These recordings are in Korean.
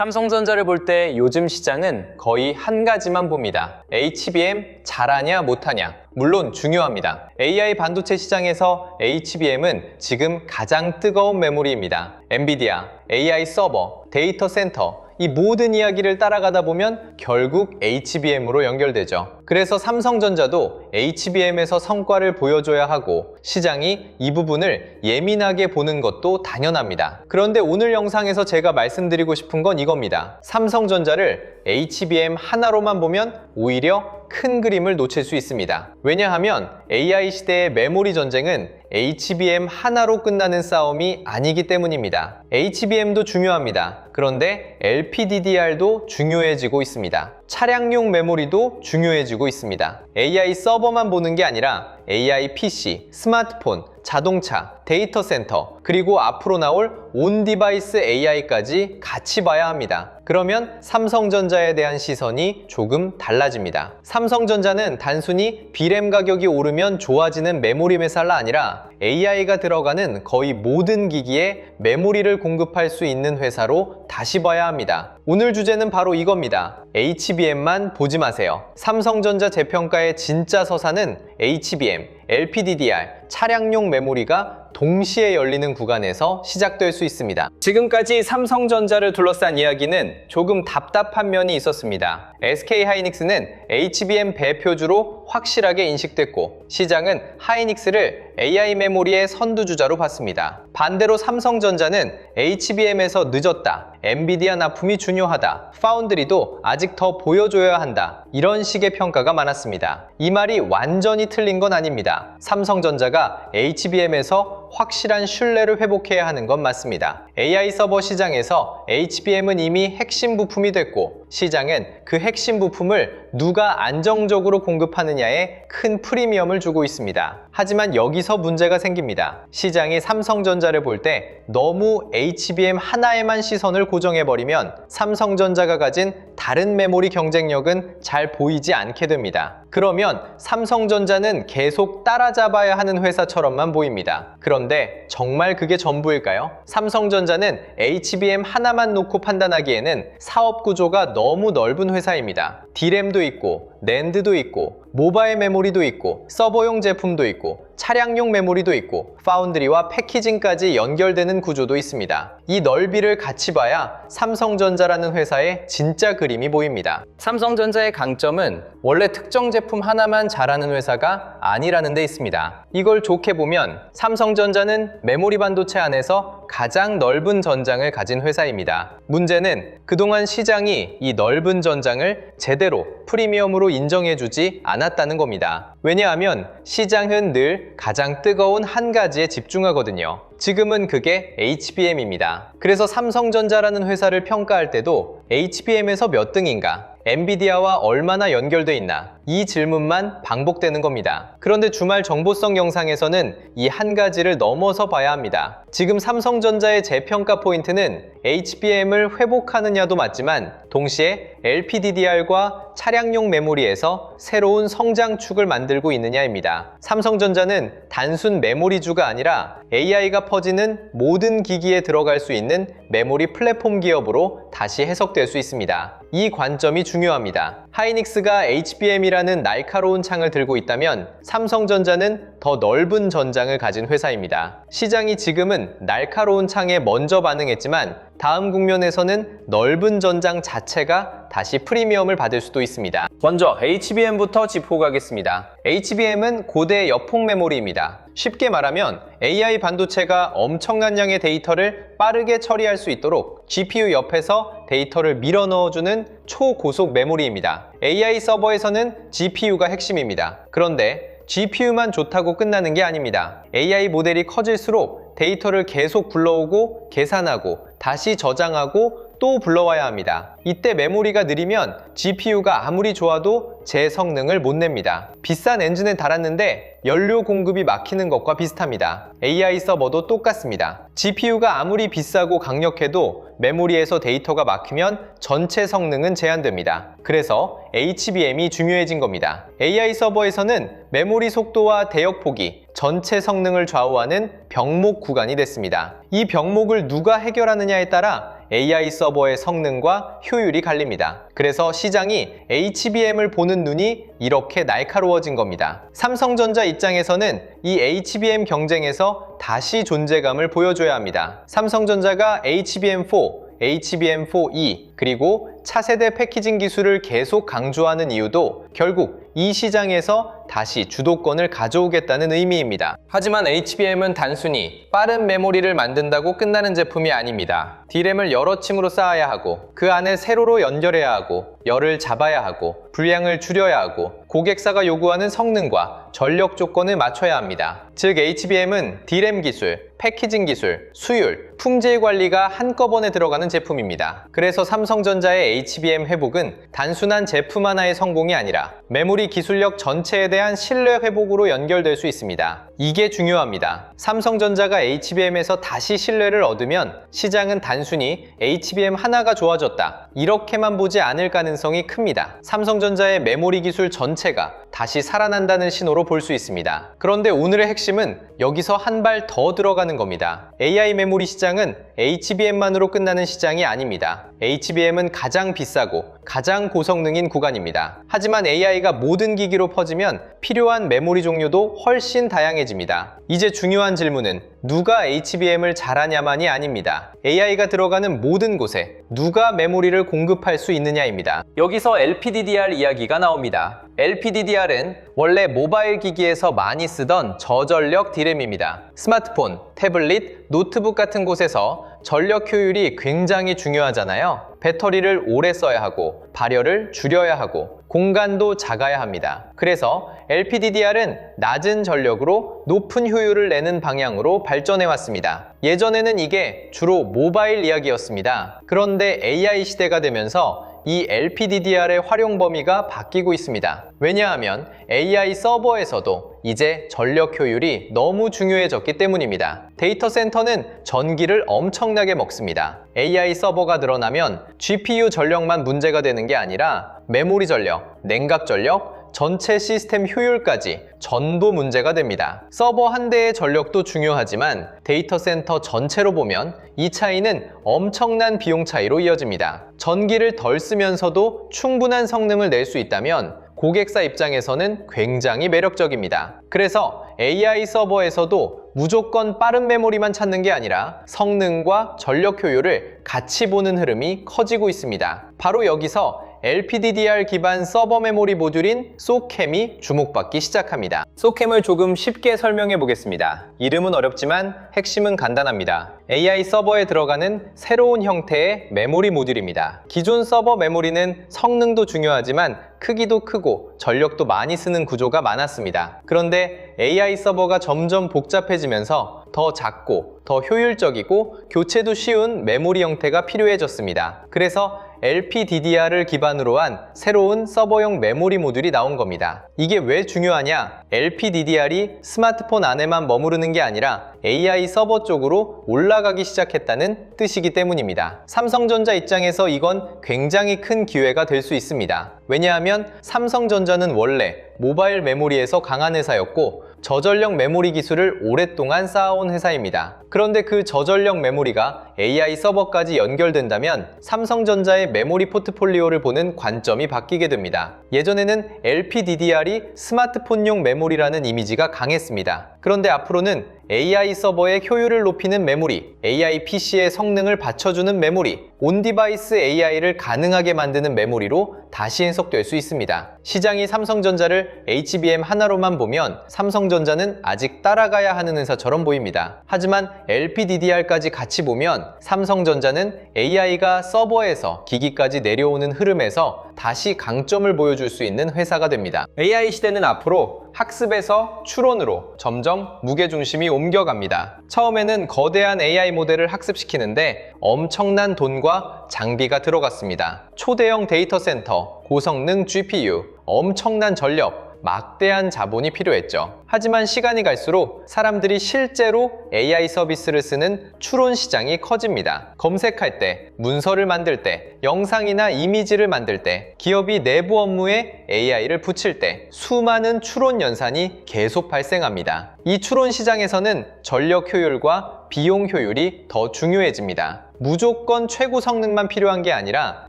삼성전자를 볼 때 요즘 시장은 거의 한 가지만 봅니다. HBM 잘하냐 못하냐. 물론 중요합니다. AI 반도체 시장에서 HBM은 지금 가장 뜨거운 메모리입니다. 엔비디아, AI 서버, 데이터 센터, 이 모든 이야기를 따라가다 보면 결국 HBM으로 연결되죠. 그래서 삼성전자도 HBM에서 성과를 보여줘야 하고 시장이 이 부분을 예민하게 보는 것도 당연합니다. 그런데 오늘 영상에서 제가 말씀드리고 싶은 건 이겁니다. 삼성전자를 HBM 하나로만 보면 오히려 큰 그림을 놓칠 수 있습니다. 왜냐하면 AI 시대의 메모리 전쟁은 HBM 하나로 끝나는 싸움이 아니기 때문입니다. HBM도 중요합니다. 그런데 LPDDR도 중요해지고 있습니다. 차량용 메모리도 중요해지고 있습니다. AI 서버만 보는 게 아니라 AI PC, 스마트폰, 자동차, 데이터 센터, 그리고 앞으로 나올 온 디바이스 AI까지 같이 봐야 합니다. 그러면 삼성전자에 대한 시선이 조금 달라집니다. 삼성전자는 단순히 B램 가격이 오르면 좋아지는 메모리 회사가 아니라 AI가 들어가는 거의 모든 기기에 메모리를 공급할 수 있는 회사로 다시 봐야 합니다. 오늘 주제는 바로 이겁니다. HBM만 보지 마세요. 삼성전자 재평가의 진짜 서사는 HBM, LPDDR, 차량용 메모리가 동시에 열리는 구간에서 시작될 수 있습니다. 지금까지 삼성전자를 둘러싼 이야기는 조금 답답한 면이 있었습니다. SK하이닉스는 HBM 배표주로 확실하게 인식됐고 시장은 하이닉스를 AI 메모리의 선두주자로 봤습니다. 반대로 삼성전자는 HBM에서 늦었다, 엔비디아 납품이 중요하다, 파운드리도 아직 더 보여줘야 한다, 이런 식의 평가가 많았습니다. 이 말이 완전히 틀린 건 아닙니다. 삼성전자가 HBM에서 확실한 신뢰를 회복해야 하는 건 맞습니다. AI 서버 시장에서 HBM은 이미 핵심 부품이 됐고 시장은 그 핵심 부품을 누가 안정적으로 공급하느냐에 큰 프리미엄을 주고 있습니다. 하지만 여기서 문제가 생깁니다. 시장이 삼성전자를 볼 때 너무 HBM 하나에만 시선을 고정해버리면 삼성전자가 가진 다른 메모리 경쟁력은 잘 보이지 않게 됩니다. 그러면 삼성전자는 계속 따라잡아야 하는 회사처럼만 보입니다. 그런데 정말 그게 전부일까요? 삼성전자는 HBM 하나만 놓고 판단하기에는 사업 구조가 너무 넓은 회사입니다. D램도 있고, 낸드도 있고, 모바일 메모리도 있고, 서버용 제품도 있고, 차량용 메모리도 있고, 파운드리와 패키징까지 연결되는 구조도 있습니다. 이 넓이를 같이 봐야 삼성전자라는 회사의 진짜 그림이 보입니다. 삼성전자의 강점은 원래 특정 제품 하나만 잘하는 회사가 아니라는 데 있습니다. 이걸 좋게 보면 삼성전자는 메모리 반도체 안에서 가장 넓은 전장을 가진 회사입니다. 문제는 그동안 시장이 이 넓은 전장을 제대로 프리미엄으로 인정해주지 않았다는 겁니다. 왜냐하면 시장은 늘 가장 뜨거운 한 가지에 집중하거든요. 지금은 그게 HBM입니다. 그래서 삼성전자라는 회사를 평가할 때도 HBM에서 몇 등인가? 엔비디아와 얼마나 연결돼 있나? 이 질문만 반복되는 겁니다. 그런데 주말 정보성 영상에서는 이 한 가지를 넘어서 봐야 합니다. 지금 삼성전자의 재평가 포인트는 HBM을 회복하느냐도 맞지만 동시에 LPDDR과 차량용 메모리에서 새로운 성장축을 만들고 있느냐입니다. 삼성전자는 단순 메모리주가 아니라 AI가 퍼지는 모든 기기에 들어갈 수 있는 메모리 플랫폼 기업으로 다시 해석될 수 있습니다. 이 관점이 중요합니다. 하이닉스가 HBM이라는 날카로운 창을 들고 있다면 삼성전자는 더 넓은 전장을 가진 회사입니다. 시장이 지금은 날카로운 창에 먼저 반응했지만 다음 국면에서는 넓은 전장 자체가 다시 프리미엄을 받을 수도 있습니다. 먼저 HBM부터 짚고 가겠습니다. HBM은 고대 여폭 메모리입니다. 쉽게 말하면 AI 반도체가 엄청난 양의 데이터를 빠르게 처리할 수 있도록 GPU 옆에서 데이터를 밀어 넣어주는 초고속 메모리입니다. AI 서버에서는 GPU가 핵심입니다. 그런데 GPU만 좋다고 끝나는 게 아닙니다. AI 모델이 커질수록 데이터를 계속 불러오고 계산하고 다시 저장하고 또 불러와야 합니다. 이때 메모리가 느리면 GPU가 아무리 좋아도 제 성능을 못 냅니다. 비싼 엔진에 달았는데 연료 공급이 막히는 것과 비슷합니다. AI 서버도 똑같습니다. GPU가 아무리 비싸고 강력해도 메모리에서 데이터가 막히면 전체 성능은 제한됩니다. 그래서 HBM이 중요해진 겁니다. AI 서버에서는 메모리 속도와 대역폭이 전체 성능을 좌우하는 병목 구간이 됐습니다. 이 병목을 누가 해결하느냐에 따라 AI 서버의 성능과 효율이 갈립니다. 그래서 시장이 HBM을 보는 눈이 이렇게 날카로워진 겁니다. 삼성전자 입장에서는 이 HBM 경쟁에서 다시 존재감을 보여줘야 합니다. 삼성전자가 HBM4, HBM4E 그리고 차세대 패키징 기술을 계속 강조하는 이유도 결국 이 시장에서 다시 주도권을 가져오겠다는 의미입니다. 하지만 HBM은 단순히 빠른 메모리를 만든다고 끝나는 제품이 아닙니다. D램을 여러 층으로 쌓아야 하고 그 안에 세로로 연결해야 하고 열을 잡아야 하고 분량을 줄여야 하고 고객사가 요구하는 성능과 전력 조건을 맞춰야 합니다. 즉 HBM은 D램 기술, 패키징 기술, 수율, 품질 관리가 한꺼번에 들어가는 제품입니다. 그래서 삼성전자의 HBM 회복은 단순한 제품 하나의 성공이 아니라 메모리 기술력 전체에 대한 신뢰 회복으로 연결될 수 있습니다. 이게 중요합니다. 삼성전자가 HBM에서 다시 신뢰를 얻으면 시장은 단순히 HBM 하나가 좋아졌다 이렇게만 보지 않을 가능성이 큽니다. 삼성전자의 메모리 기술 전체가 다시 살아난다는 신호로 볼 수 있습니다. 그런데 오늘의 핵심은 여기서 한 발 더 들어가는 겁니다. AI 메모리 시장은 HBM만으로 끝나는 시장이 아닙니다. HBM은 가장 비싸고 가장 고성능인 구간입니다. 하지만 AI가 모든 기기로 퍼지면 필요한 메모리 종류도 훨씬 다양해집니다. 이제 중요한 질문은 누가 HBM을 잘하냐만이 아닙니다. AI가 들어가는 모든 곳에 누가 메모리를 공급할 수 있느냐입니다. 여기서 LPDDR 이야기가 나옵니다. LPDDR은 원래 모바일 기기에서 많이 쓰던 저전력 D램입니다. 스마트폰, 태블릿, 노트북 같은 곳에서 전력 효율이 굉장히 중요하잖아요. 배터리를 오래 써야 하고 발열을 줄여야 하고 공간도 작아야 합니다. 그래서 LPDDR은 낮은 전력으로 높은 효율을 내는 방향으로 발전해 왔습니다. 예전에는 이게 주로 모바일 이야기였습니다. 그런데 AI 시대가 되면서 이 LPDDR의 활용 범위가 바뀌고 있습니다. 왜냐하면 AI 서버에서도 이제 전력 효율이 너무 중요해졌기 때문입니다. 데이터 센터는 전기를 엄청나게 먹습니다. AI 서버가 늘어나면 GPU 전력만 문제가 되는 게 아니라 메모리 전력, 냉각 전력, 전체 시스템 효율까지 전부 문제가 됩니다. 서버 한 대의 전력도 중요하지만 데이터 센터 전체로 보면 이 차이는 엄청난 비용 차이로 이어집니다. 전기를 덜 쓰면서도 충분한 성능을 낼 수 있다면 고객사 입장에서는 굉장히 매력적입니다. 그래서 AI 서버에서도 무조건 빠른 메모리만 찾는 게 아니라 성능과 전력 효율을 같이 보는 흐름이 커지고 있습니다. 바로 여기서 LPDDR 기반 서버 메모리 모듈인 소캠이 주목받기 시작합니다. 소캠을 조금 쉽게 설명해 보겠습니다. 이름은 어렵지만 핵심은 간단합니다. AI 서버에 들어가는 새로운 형태의 메모리 모듈입니다. 기존 서버 메모리는 성능도 중요하지만 크기도 크고 전력도 많이 쓰는 구조가 많았습니다. 그런데 AI 서버가 점점 복잡해지면서 더 작고 더 효율적이고 교체도 쉬운 메모리 형태가 필요해졌습니다. 그래서 LPDDR을 기반으로 한 새로운 서버용 메모리 모듈이 나온 겁니다. 이게 왜 중요하냐? LPDDR이 스마트폰 안에만 머무르는 게 아니라 AI 서버 쪽으로 올라가기 시작했다는 뜻이기 때문입니다. 삼성전자 입장에서 이건 굉장히 큰 기회가 될 수 있습니다. 왜냐하면 삼성전자는 원래 모바일 메모리에서 강한 회사였고 저전력 메모리 기술을 오랫동안 쌓아온 회사입니다. 그런데 그 저전력 메모리가 AI 서버까지 연결된다면 삼성전자의 메모리 포트폴리오를 보는 관점이 바뀌게 됩니다. 예전에는 LPDDR이 스마트폰용 메모리라는 이미지가 강했습니다. 그런데 앞으로는 AI 서버의 효율을 높이는 메모리, AI PC의 성능을 받쳐주는 메모리, 온디바이스 AI를 가능하게 만드는 메모리로 다시 해석될 수 있습니다. 시장이 삼성전자를 HBM 하나로만 보면 삼성전자는 아직 따라가야 하는 회사처럼 보입니다. 하지만 LPDDR까지 같이 보면 삼성전자는 AI가 서버에서 기기까지 내려오는 흐름에서 다시 강점을 보여줄 수 있는 회사가 됩니다. AI 시대는 앞으로 학습에서 추론으로 점점 무게중심이 옮겨갑니다. 처음에는 거대한 AI 모델을 학습시키는데 엄청난 돈과 장비가 들어갔습니다. 초대형 데이터 센터, 고성능 GPU, 엄청난 전력, 막대한 자본이 필요했죠. 하지만 시간이 갈수록 사람들이 실제로 AI 서비스를 쓰는 추론 시장이 커집니다. 검색할 때, 문서를 만들 때, 영상이나 이미지를 만들 때, 기업이 내부 업무에 AI를 붙일 때 수많은 추론 연산이 계속 발생합니다. 이 추론 시장에서는 전력 효율과 비용 효율이 더 중요해집니다. 무조건 최고 성능만 필요한 게 아니라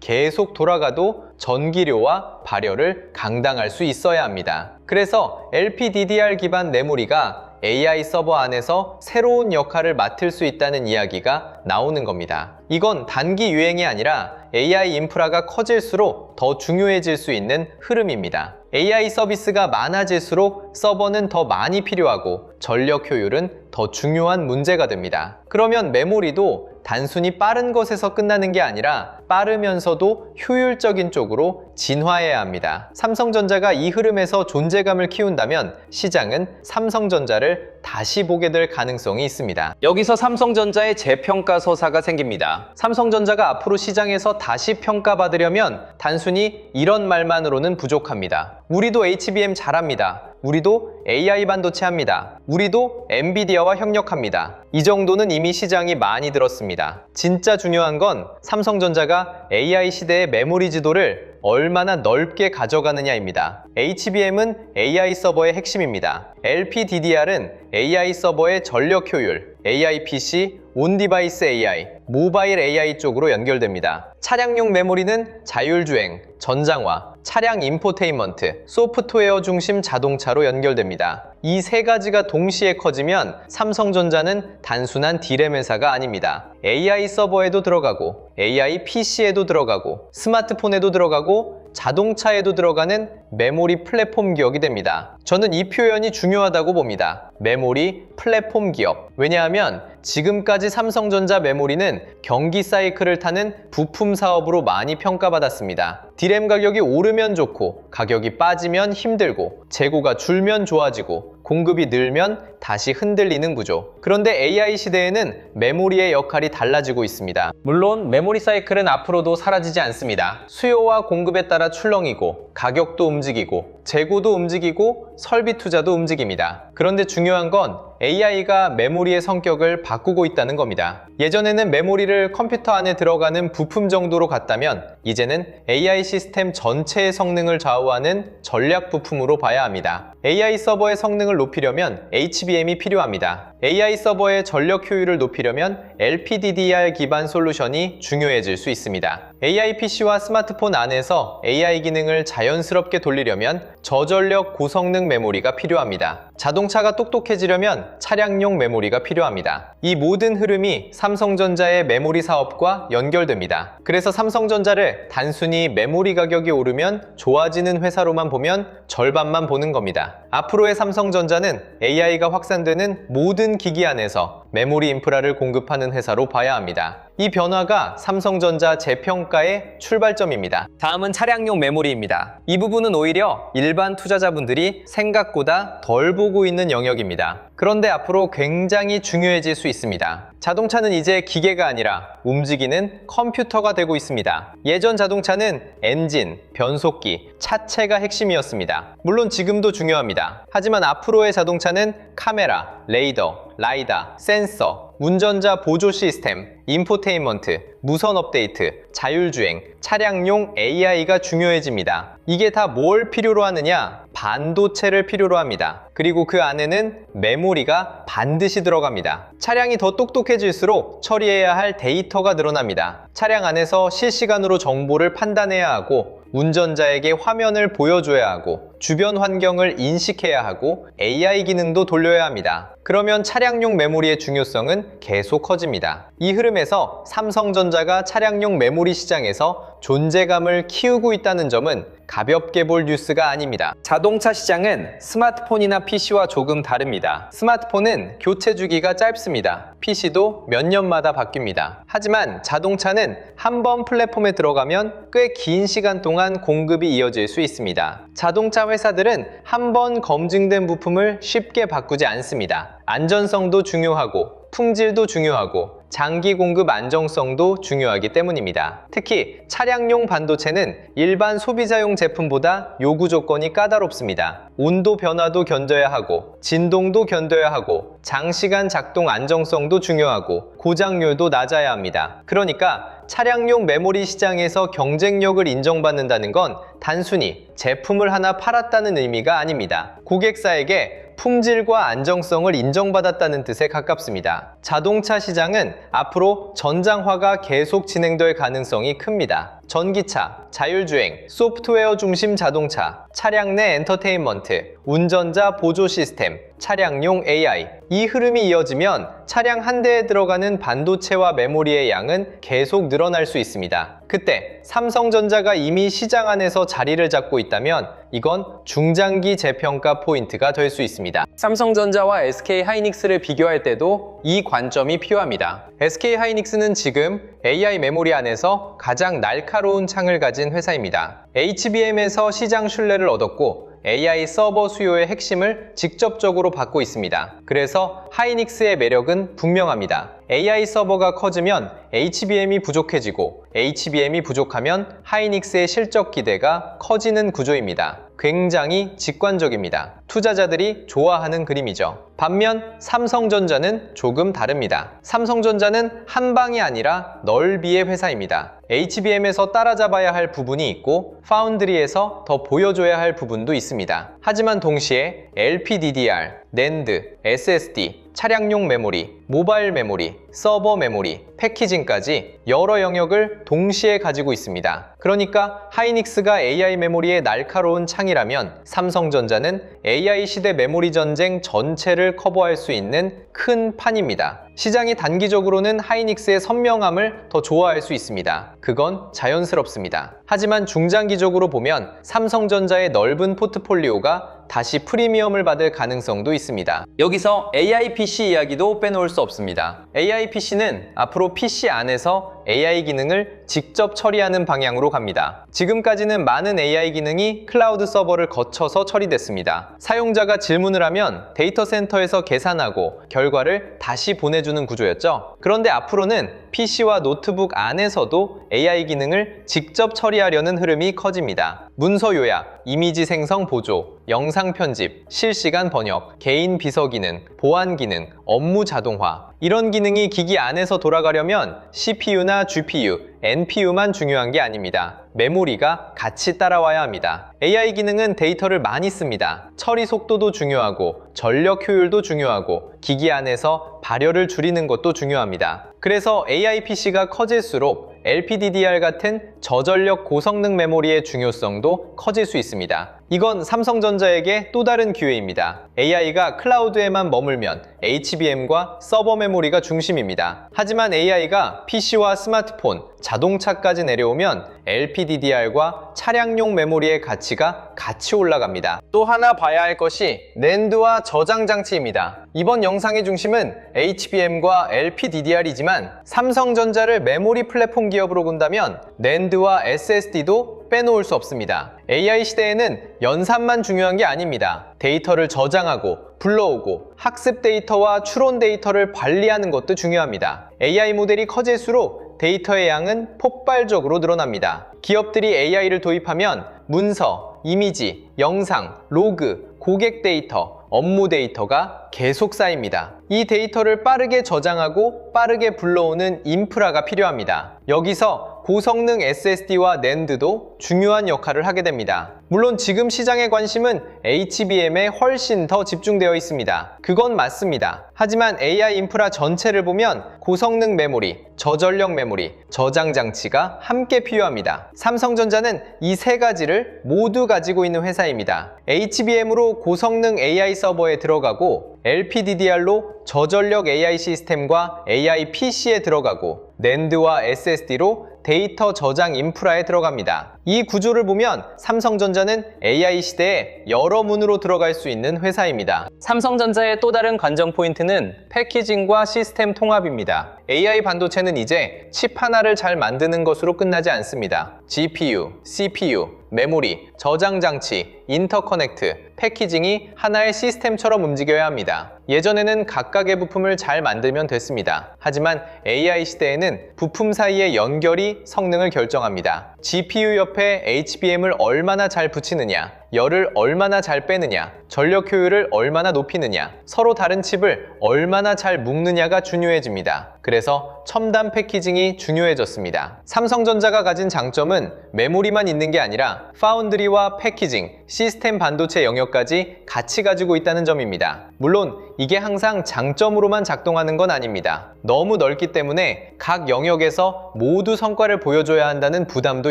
계속 돌아가도 전기료와 발열을 감당할 수 있어야 합니다. 그래서 LPDDR 기반 메모리가 AI 서버 안에서 새로운 역할을 맡을 수 있다는 이야기가 나오는 겁니다. 이건 단기 유행이 아니라 AI 인프라가 커질수록 더 중요해질 수 있는 흐름입니다. AI 서비스가 많아질수록 서버는 더 많이 필요하고 전력 효율은 더 중요한 문제가 됩니다. 그러면 메모리도 단순히 빠른 것에서 끝나는 게 아니라 빠르면서도 효율적인 쪽으로 진화해야 합니다. 삼성전자가 이 흐름에서 존재감을 키운다면 시장은 삼성전자를 다시 보게 될 가능성이 있습니다. 여기서 삼성전자의 재평가 서사가 생깁니다. 삼성전자가 앞으로 시장에서 다시 평가받으려면 단순히 이런 말만으로는 부족합니다. 우리도 HBM 잘합니다. 우리도 AI 반도체 합니다. 우리도 엔비디아와 협력합니다. 이 정도는 이미 시장이 많이 들었습니다. 진짜 중요한 건 삼성전자가 AI 시대의 메모리 지도를 얼마나 넓게 가져가느냐입니다. HBM은 AI 서버의 핵심입니다. LPDDR은 AI 서버의 전력 효율, AI PC, 온디바이스 AI, 모바일 AI 쪽으로 연결됩니다. 차량용 메모리는 자율주행, 전장화, 차량 인포테인먼트, 소프트웨어 중심 자동차로 연결됩니다. 이 세 가지가 동시에 커지면 삼성전자는 단순한 디램 회사가 아닙니다. AI 서버에도 들어가고, AI PC에도 들어가고, 스마트폰에도 들어가고, 자동차에도 들어가는 메모리 플랫폼 기업이 됩니다. 저는 이 표현이 중요하다고 봅니다. 메모리 플랫폼 기업. 왜냐하면 지금까지 삼성전자 메모리는 경기 사이클을 타는 부품 사업으로 많이 평가받았습니다. 디램 가격이 오르면 좋고, 가격이 빠지면 힘들고, 재고가 줄면 좋아지고, 공급이 늘면 다시 흔들리는 구조. 그런데 AI 시대에는 메모리의 역할이 달라지고 있습니다. 물론 메모리 사이클은 앞으로도 사라지지 않습니다. 수요와 공급에 따라 출렁이고, 가격도 움직이고, 재고도 움직이고, 설비 투자도 움직입니다. 그런데 중요한 건 AI가 메모리의 성격을 바꾸고 있다는 겁니다. 예전에는 메모리를 컴퓨터 안에 들어가는 부품 정도로 갔다면 이제는 AI 시스템 전체의 성능을 좌우하는 전략 부품으로 봐야 합니다. AI 서버의 성능을 높이려면 HBM이 필요합니다. AI 서버의 전력 효율을 높이려면 LPDDR 기반 솔루션이 중요해질 수 있습니다. AI PC와 스마트폰 안에서 AI 기능을 자연스럽게 돌리려면 저전력 고성능 메모리가 필요합니다. 자동차가 똑똑해지려면 차량용 메모리가 필요합니다. 이 모든 흐름이 삼성전자의 메모리 사업과 연결됩니다. 그래서 삼성전자를 단순히 메모리 가격이 오르면 좋아지는 회사로만 보면 절반만 보는 겁니다. 앞으로의 삼성전자는 AI가 확산되는 모든 기기 안에서 메모리 인프라를 공급하는 회사로 봐야 합니다. 이 변화가 삼성전자 재평가의 출발점입니다. 다음은 차량용 메모리입니다. 이 부분은 오히려 일반 투자자분들이 생각보다 덜 보고 있는 영역입니다. 그런데 앞으로 굉장히 중요해질 수 있습니다. 자동차는 이제 기계가 아니라 움직이는 컴퓨터가 되고 있습니다. 예전 자동차는 엔진, 변속기, 차체가 핵심이었습니다. 물론 지금도 중요합니다. 하지만 앞으로의 자동차는 카메라, 레이더, 라이다, 센서, 운전자 보조 시스템, 인포테인먼트, 무선 업데이트, 자율주행, 차량용 AI가 중요해집니다. 이게 다 뭘 필요로 하느냐? 반도체를 필요로 합니다. 그리고 그 안에는 메모리가 반드시 들어갑니다. 차량이 더 똑똑해질수록 처리해야 할 데이터가 늘어납니다. 차량 안에서 실시간으로 정보를 판단해야 하고, 운전자에게 화면을 보여줘야 하고, 주변 환경을 인식해야 하고, AI 기능도 돌려야 합니다. 그러면 차량용 메모리의 중요성은 계속 커집니다. 이 흐름에서 삼성전자가 차량용 메모리 시장에서 존재감을 키우고 있다는 점은 가볍게 볼 뉴스가 아닙니다. 자동차 시장은 스마트폰이나 PC와 조금 다릅니다. 스마트폰은 교체 주기가 짧습니다. PC도 몇 년마다 바뀝니다. 하지만 자동차는 한 번 플랫폼에 들어가면 꽤 긴 시간 동안 공급이 이어질 수 있습니다. 자동차 회사들은 한 번 검증된 부품을 쉽게 바꾸지 않습니다. 안전성도 중요하고 품질도 중요하고 장기 공급 안정성도 중요하기 때문입니다. 특히 차량용 반도체는 일반 소비자용 제품보다 요구 조건이 까다롭습니다. 온도 변화도 견뎌야 하고 진동도 견뎌야 하고 장시간 작동 안정성도 중요하고 고장률도 낮아야 합니다. 그러니까 차량용 메모리 시장에서 경쟁력을 인정받는다는 건 단순히 제품을 하나 팔았다는 의미가 아닙니다. 고객사에게 품질과 안정성을 인정받았다는 뜻에 가깝습니다. 자동차 시장은 앞으로 전장화가 계속 진행될 가능성이 큽니다. 전기차, 자율주행, 소프트웨어 중심 자동차, 차량 내 엔터테인먼트, 운전자 보조 시스템, 차량용 AI. 이 흐름이 이어지면 차량 한 대에 들어가는 반도체와 메모리의 양은 계속 늘어날 수 있습니다. 그때 삼성전자가 이미 시장 안에서 자리를 잡고 있다면 이건 중장기 재평가 포인트가 될 수 있습니다. 삼성전자와 SK하이닉스를 비교할 때도 이 관점이 필요합니다. SK하이닉스는 지금 AI 메모리 안에서 가장 날카로운 창을 가진 회사입니다. HBM에서 시장 신뢰를 얻었고 AI 서버 수요의 핵심을 직접적으로 받고 있습니다. 그래서 하이닉스의 매력은 분명합니다. AI 서버가 커지면 HBM이 부족해지고 HBM이 부족하면 하이닉스의 실적 기대가 커지는 구조입니다. 굉장히 직관적입니다. 투자자들이 좋아하는 그림이죠. 반면 삼성전자는 조금 다릅니다. 삼성전자는 한 방이 아니라 넓이의 회사입니다. HBM에서 따라잡아야 할 부분이 있고 파운드리에서 더 보여줘야 할 부분도 있습니다. 하지만 동시에 LPDDR, NAND, SSD, 차량용 메모리, 모바일 메모리, 서버 메모리, 패키징까지 여러 영역을 동시에 가지고 있습니다. 그러니까 하이닉스가 AI 메모리의 날카로운 창이라면 삼성전자는 AI 시대 메모리 전쟁 전체를 커버할 수 있는 큰 판입니다. 시장이 단기적으로는 하이닉스의 선명함을 더 좋아할 수 있습니다. 그건 자연스럽습니다. 하지만 중장기적으로 보면 삼성전자의 넓은 포트폴리오가 다시 프리미엄을 받을 가능성도 있습니다. 여기서 AI PC 이야기도 빼놓을 수 없습니다. AI PC는 앞으로 PC 안에서 AI 기능을 직접 처리하는 방향으로 갑니다. 지금까지는 많은 AI 기능이 클라우드 서버를 거쳐서 처리됐습니다. 사용자가 질문을 하면 데이터 센터에서 계산하고 결과를 다시 보내주는 구조였죠. 그런데 앞으로는 PC와 노트북 안에서도 AI 기능을 직접 처리하려는 흐름이 커집니다. 문서 요약, 이미지 생성 보조, 영상 편집, 실시간 번역, 개인 비서 기능, 보안 기능, 업무 자동화. 이런 기능이 기기 안에서 돌아가려면 CPU나 GPU, NPU만 중요한 게 아닙니다. 메모리가 같이 따라와야 합니다. AI 기능은 데이터를 많이 씁니다. 처리 속도도 중요하고 전력 효율도 중요하고 기기 안에서 발열을 줄이는 것도 중요합니다. 그래서 AI PC가 커질수록 LPDDR 같은 저전력 고성능 메모리의 중요성도 커질 수 있습니다. 이건 삼성전자에게 또 다른 기회입니다. AI가 클라우드에만 머물면 HBM과 서버 메모리가 중심입니다. 하지만 AI가 PC와 스마트폰, 자동차까지 내려오면 LPDDR과 차량용 메모리의 가치가 같이 올라갑니다. 또 하나 봐야 할 것이 NAND와 저장 장치입니다. 이번 영상의 중심은 HBM과 LPDDR이지만 삼성전자를 메모리 플랫폼 기업으로 본다면 NAND와 SSD도 빼놓을 수 없습니다. AI 시대에는 연산만 중요한 게 아닙니다. 데이터를 저장하고 불러오고 학습 데이터와 추론 데이터를 관리하는 것도 중요합니다. AI 모델이 커질수록 데이터의 양은 폭발적으로 늘어납니다. 기업들이 AI를 도입하면 문서, 이미지, 영상, 로그, 고객 데이터, 업무 데이터가 계속 쌓입니다. 이 데이터를 빠르게 저장하고 빠르게 불러오는 인프라가 필요합니다. 여기서 고성능 SSD와 NAND도 중요한 역할을 하게 됩니다. 물론 지금 시장의 관심은 HBM에 훨씬 더 집중되어 있습니다. 그건 맞습니다. 하지만 AI 인프라 전체를 보면 고성능 메모리, 저전력 메모리, 저장 장치가 함께 필요합니다. 삼성전자는 이 세 가지를 모두 가지고 있는 회사입니다. HBM으로 고성능 AI 서버에 들어가고 LPDDR로 저전력 AI 시스템과 AI PC에 들어가고 NAND와 SSD로 데이터 저장 인프라에 들어갑니다. 이 구조를 보면 삼성전자는 AI 시대에 여러 문으로 들어갈 수 있는 회사입니다. 삼성전자의 또 다른 관전 포인트는 패키징과 시스템 통합입니다. AI 반도체는 이제 칩 하나를 잘 만드는 것으로 끝나지 않습니다. GPU, CPU, 메모리, 저장 장치, 인터커넥트, 패키징이 하나의 시스템처럼 움직여야 합니다. 예전에는 각각의 부품을 잘 만들면 됐습니다. 하지만 AI 시대에는 부품 사이의 연결이 성능을 결정합니다. GPU 옆에 HBM을 얼마나 잘 붙이느냐, 열을 얼마나 잘 빼느냐, 전력 효율을 얼마나 높이느냐, 서로 다른 칩을 얼마나 잘 묶느냐가 중요해집니다. 그래서 첨단 패키징이 중요해졌습니다. 삼성전자가 가진 장점은 메모리만 있는 게 아니라 파운드리와 패키징, 시스템 반도체 영역까지 같이 가지고 있다는 점입니다. 물론 이게 항상 장점으로만 작동하는 건 아닙니다. 너무 넓기 때문에 각 영역에서 모두 성과를 보여줘야 한다는 부담도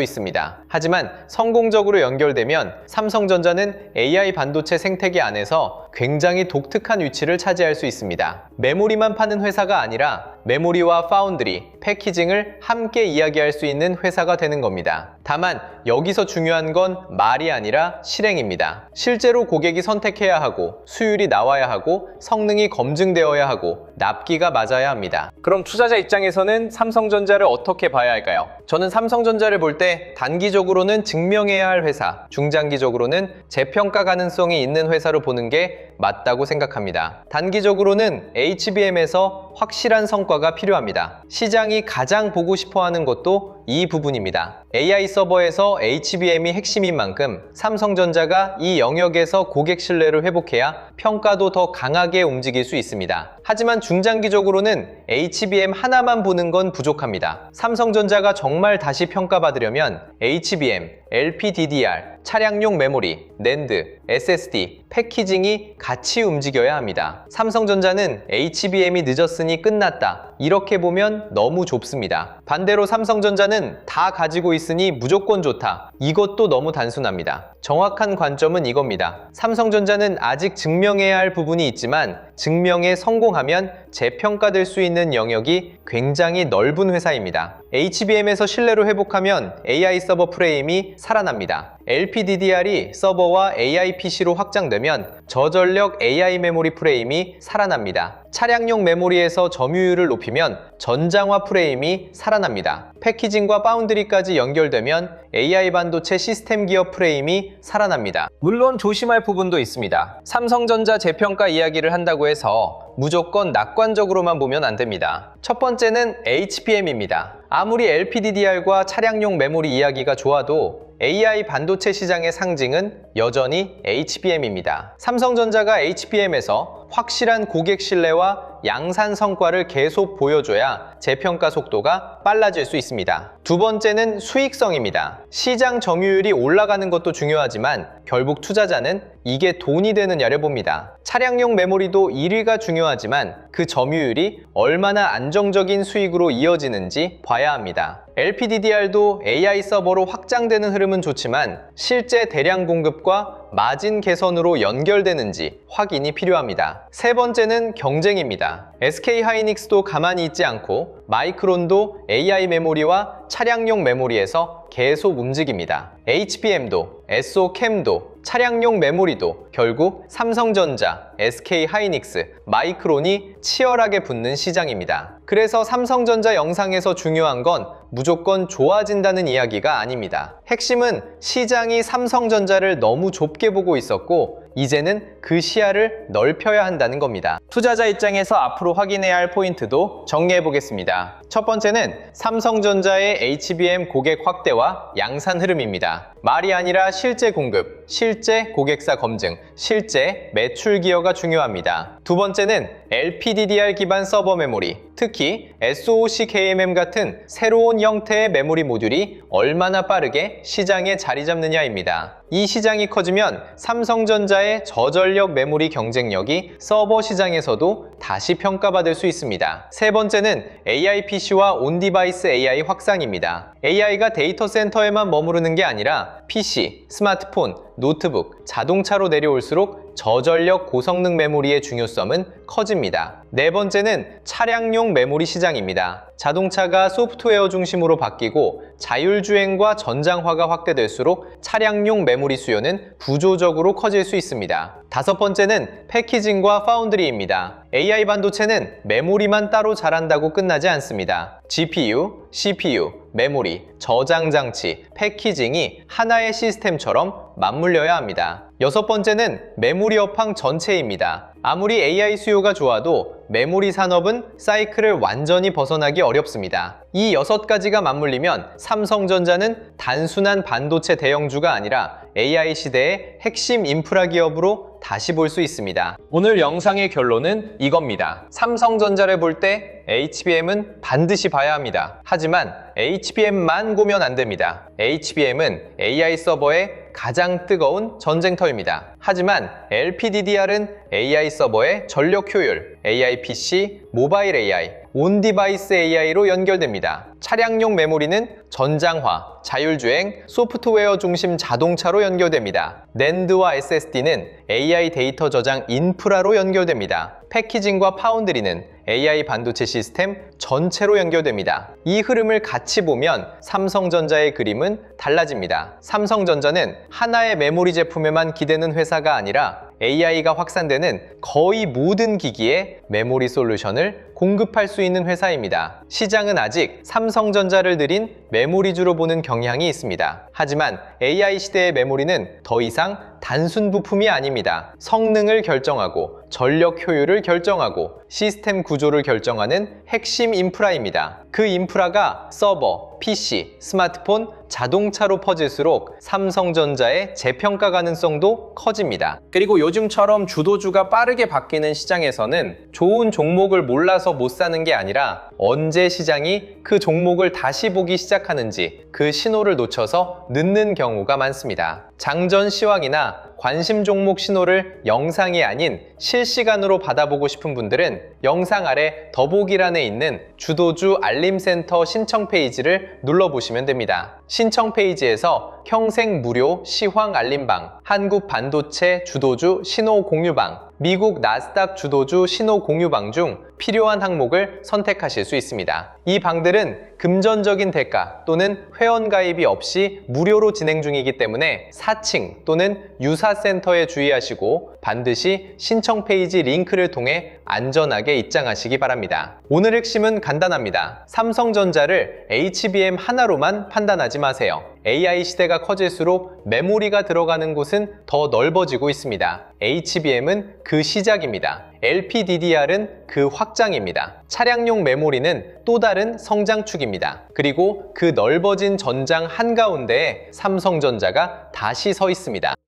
있습니다. 하지만 성공적으로 연결되면 삼성전자는 AI 반도체 생태계 안에서 굉장히 독특한 위치를 차지할 수 있습니다. 메모리만 파는 회사가 아니라 메모리와 파운드리, 패키징을 함께 이야기할 수 있는 회사가 되는 겁니다. 다만 여기서 중요한 건 말이 아니라 실행입니다. 실제로 고객이 선택해야 하고 수율이 나와야 하고 성능이 검증되어야 하고 납기가 맞아야 합니다. 그럼 투자자 입장에서는 삼성전자를 어떻게 봐야 할까요? 저는 삼성전자를 볼 때 단기적으로는 증명해야 할 회사, 중장기적으로는 재평가 가능성이 있는 회사로 보는 게 맞다고 생각합니다. 단기적으로는 HBM에서 확실한 성과가 필요합니다. 시장이 가장 보고 싶어 하는 것도 이 부분입니다. AI 서버에서 HBM이 핵심인 만큼 삼성전자가 이 영역에서 고객 신뢰를 회복해야 평가도 더 강하게 움직일 수 있습니다. 하지만 중장기적으로는 HBM 하나만 보는 건 부족합니다. 삼성전자가 정말 다시 평가받으려면 HBM, LPDDR, 차량용 메모리, 낸드, SSD, 패키징이 같이 움직여야 합니다. 삼성전자는 HBM이 늦었으니 끝났다, 이렇게 보면 너무 좁습니다. 반대로 삼성전자는 다 가지고 있으니 무조건 좋다, 이것도 너무 단순합니다. 정확한 관점은 이겁니다. 삼성전자는 아직 증명해야 할 부분이 있지만 증명에 성공하면 재평가될 수 있는 영역이 굉장히 넓은 회사입니다. HBM에서 신뢰를 회복하면 AI 서버 프레임이 살아납니다. LPDDR이 서버와 AI PC로 확장되면 저전력 AI 메모리 프레임이 살아납니다. 차량용 메모리에서 점유율을 높이면 전장화 프레임이 살아납니다. 패키징과 파운드리까지 연결되면 AI 반도체 시스템 기어 프레임이 살아납니다. 물론 조심할 부분도 있습니다. 삼성전자 재평가 이야기를 한다고 해서 무조건 낙관적으로만 보면 안 됩니다. 첫 번째는 HBM입니다. 아무리 LPDDR과 차량용 메모리 이야기가 좋아도 AI 반도체 시장의 상징은 여전히 HBM입니다. 삼성전자가 HBM에서 확실한 고객 신뢰와 양산 성과를 계속 보여줘야 재평가 속도가 빨라질 수 있습니다. 두 번째는 수익성입니다. 시장 점유율이 올라가는 것도 중요하지만 결국 투자자는 이게 돈이 되느냐를 봅니다. 차량용 메모리도 1위가 중요하지만 그 점유율이 얼마나 안정적인 수익으로 이어지는지 봐야 합니다. LPDDR도 AI 서버로 확장되는 흐름은 좋지만 실제 대량 공급과 마진 개선으로 연결되는지 확인이 필요합니다. 세 번째는 경쟁입니다. SK하이닉스도 가만히 있지 않고 마이크론도 AI 메모리와 차량용 메모리에서 계속 움직입니다. HBM도, SOCAM도, 차량용 메모리도 결국 삼성전자, SK하이닉스, 마이크론이 치열하게 붙는 시장입니다. 그래서 삼성전자 영상에서 중요한 건 무조건 좋아진다는 이야기가 아닙니다. 핵심은 시장이 삼성전자를 너무 좁게 보고 있었고 이제는 그 시야를 넓혀야 한다는 겁니다. 투자자 입장에서 앞으로 확인해야 할 포인트도 정리해 보겠습니다. 첫 번째는 삼성전자의 HBM 고객 확대와 양산 흐름입니다. 말이 아니라 실제 공급, 실제 고객사 검증, 실제 매출 기여가 중요합니다. 두 번째는 LPDDR 기반 서버 메모리, 특히 SoC KMM 같은 새로운 형태의 메모리 모듈이 얼마나 빠르게 시장에 자리 잡느냐입니다. 이 시장이 커지면 삼성전자의 저전력 메모리 경쟁력이 서버 시장에서도 다시 평가받을 수 있습니다. 세 번째는 AI PC와 온디바이스 AI 확산입니다. AI가 데이터 센터에만 머무르는 게 아니라 PC, 스마트폰, 노트북, 자동차로 내려올수록 저전력 고성능 메모리의 중요성은 커집니다. 네 번째는 차량용 메모리 시장입니다. 자동차가 소프트웨어 중심으로 바뀌고 자율주행과 전장화가 확대될수록 차량용 메모리 수요는 구조적으로 커질 수 있습니다. 다섯 번째는 패키징과 파운드리입니다. AI 반도체는 메모리만 따로 잘한다고 끝나지 않습니다. GPU, CPU, 메모리, 저장 장치, 패키징이 하나의 시스템처럼 맞물려야 합니다. 여섯 번째는 메모리 업황 전체입니다. 아무리 AI 수요가 좋아도 메모리 산업은 사이클을 완전히 벗어나기 어렵습니다. 이 6가지가 맞물리면 삼성전자는 단순한 반도체 대형주가 아니라 AI 시대의 핵심 인프라 기업으로 다시 볼 수 있습니다. 오늘 영상의 결론은 이겁니다. 삼성전자를 볼 때 HBM은 반드시 봐야 합니다. 하지만 HBM만 보면 안 됩니다. HBM은 AI 서버의 가장 뜨거운 전쟁터입니다. 하지만 LPDDR은 AI 서버의 전력 효율, AI PC, 모바일 AI, 온디바이스 AI로 연결됩니다. 차량용 메모리는 전장화, 자율주행, 소프트웨어 중심 자동차로 연결됩니다. NAND와 SSD는 AI 데이터 저장 인프라로 연결됩니다. 패키징과 파운드리는 AI 반도체 시스템 전체로 연결됩니다. 이 흐름을 같이 보면 삼성전자의 그림은 달라집니다. 삼성전자는 하나의 메모리 제품에만 기대는 회사가 아니라 AI가 확산되는 거의 모든 기기에 메모리 솔루션을 공급할 수 있는 회사입니다. 시장은 아직 삼성전자를 들인 메모리주로 보는 경향이 있습니다. 하지만 AI 시대의 메모리는 더 이상 단순 부품이 아닙니다. 성능을 결정하고 전력 효율을 결정하고 시스템 구조를 결정하는 핵심 인프라입니다. 그 인프라가 서버, PC, 스마트폰, 자동차로 퍼질수록 삼성전자의 재평가 가능성도 커집니다. 그리고 요즘처럼 주도주가 빠르게 바뀌는 시장에서는 좋은 종목을 몰라서 못 사는 게 아니라 언제 시장이 그 종목을 다시 보기 시작하는지 그 신호를 놓쳐서 늦는 경우가 많습니다. 장전 시황이나 관심 종목 신호를 영상이 아닌 실시간으로 받아보고 싶은 분들은 영상 아래 더보기란에 있는 주도주 알림센터 신청 페이지를 눌러보시면 됩니다. 신청 페이지에서 평생 무료 시황 알림방, 한국 반도체 주도주 신호 공유방, 미국 나스닥 주도주 신호 공유방 중 필요한 항목을 선택하실 수 있습니다. 이 방들은 금전적인 대가 또는 회원 가입이 없이 무료로 진행 중이기 때문에 사칭 또는 유사센터에 주의하시고 반드시 신청 페이지 링크를 통해 안전하게 입장하시기 바랍니다. 오늘 핵심은 간단합니다. 삼성전자를 HBM 하나로만 판단하지 마세요. AI 시대가 커질수록 메모리가 들어가는 곳은 더 넓어지고 있습니다. HBM은 그 시작입니다. LPDDR은 그 확장입니다. 차량용 메모리는 또 다른 성장축입니다. 그리고 그 넓어진 전장 한가운데에 삼성전자가 다시 서 있습니다.